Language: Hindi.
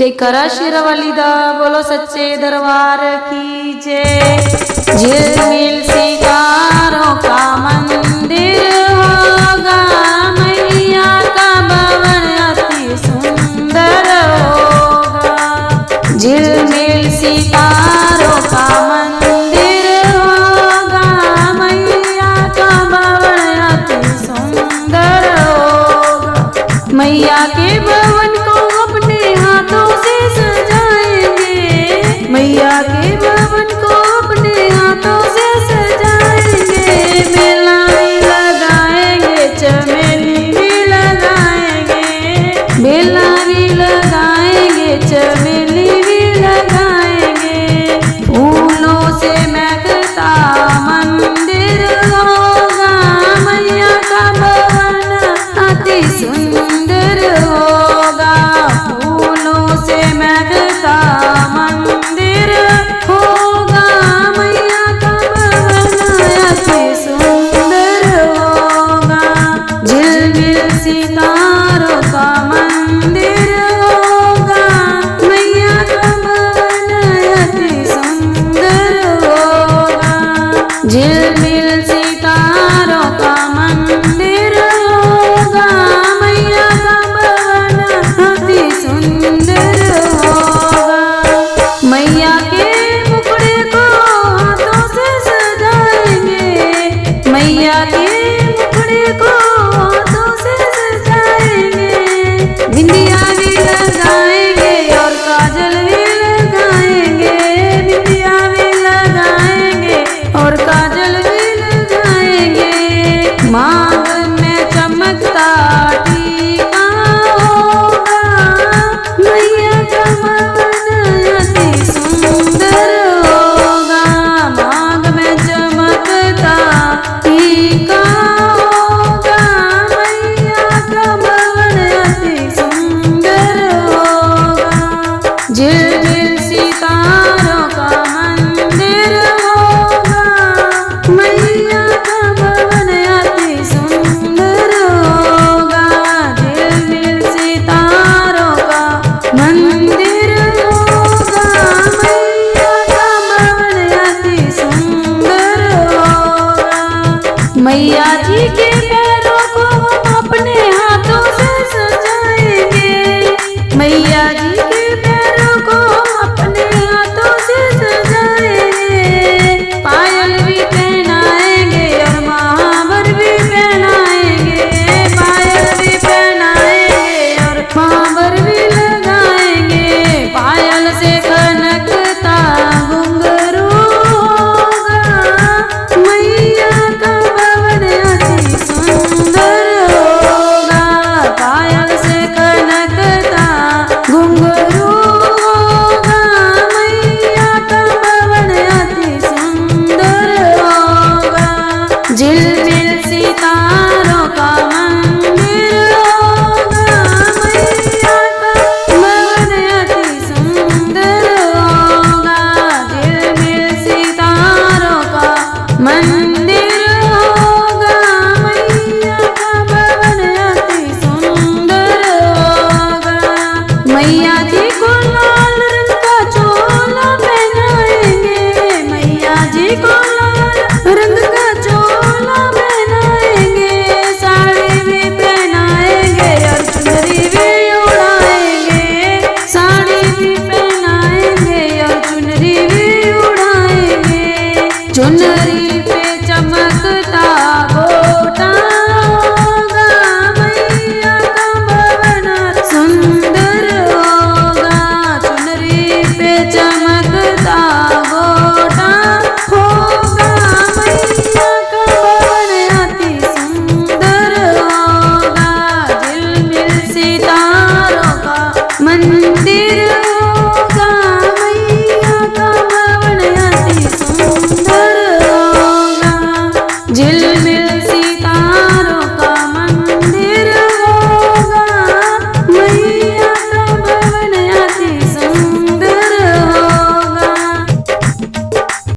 जयकारा शेरावाली दा बोलो सच्चे दरबार की जय। झिलमिल सितारों का मंदिर होगा, मैया का भवन अति सुंदर होगा। झिलमिल सितारों का मंदिर होगा, मैया का भवन अति सुंदर होगा। मैया के भवन को अपने हाथों से सजाएंगे, मैया के भवन को अपने हाथों से सजाएंगे। मेला भी लगाएंगे, चमेली भी लगाएंगे, मेला भी लगाएंगे, चमेली भी लगाएंगे। फूलों से महकता मंदिर होगा, मैया का भवन अति सुंदर होगा। फूलों से महकता मंदिर होगा, मैया का भवन अति सुंदर होगा। झिलमिल सितारों का मंदिर होगा, मैया का भवन अति सुंदर होगा। झिलमिल सितारों का मंदिर होगा, मैया का भवन अति सुंदर होगा। मैया के मुखड़े को हाथों से सजाएंगे, मैया के मुखड़े को हाथों से सजाएंगे। बिंदिया भी लगाएंगे और काजल भी लगाएंगे, बिंदिया भी लगाएंगे और काजल भी लगाएंगे। मांग में चमकता टीका होगा, मैया का भवन अति सुंदर होगा। मांग में चमकता टीका होगा, मैया का भवन अति सुंदर होगा। झिलमिल सितारों का मंदिर होगा, मैया का भवन अति सुंदर होगा। झिलमिल सितारों का मंदिर होगा, मैया का भवन अति सुंदर होगा। मैया जी के पैरों को हम अपने हाथों से सजाएंगे, मैया जी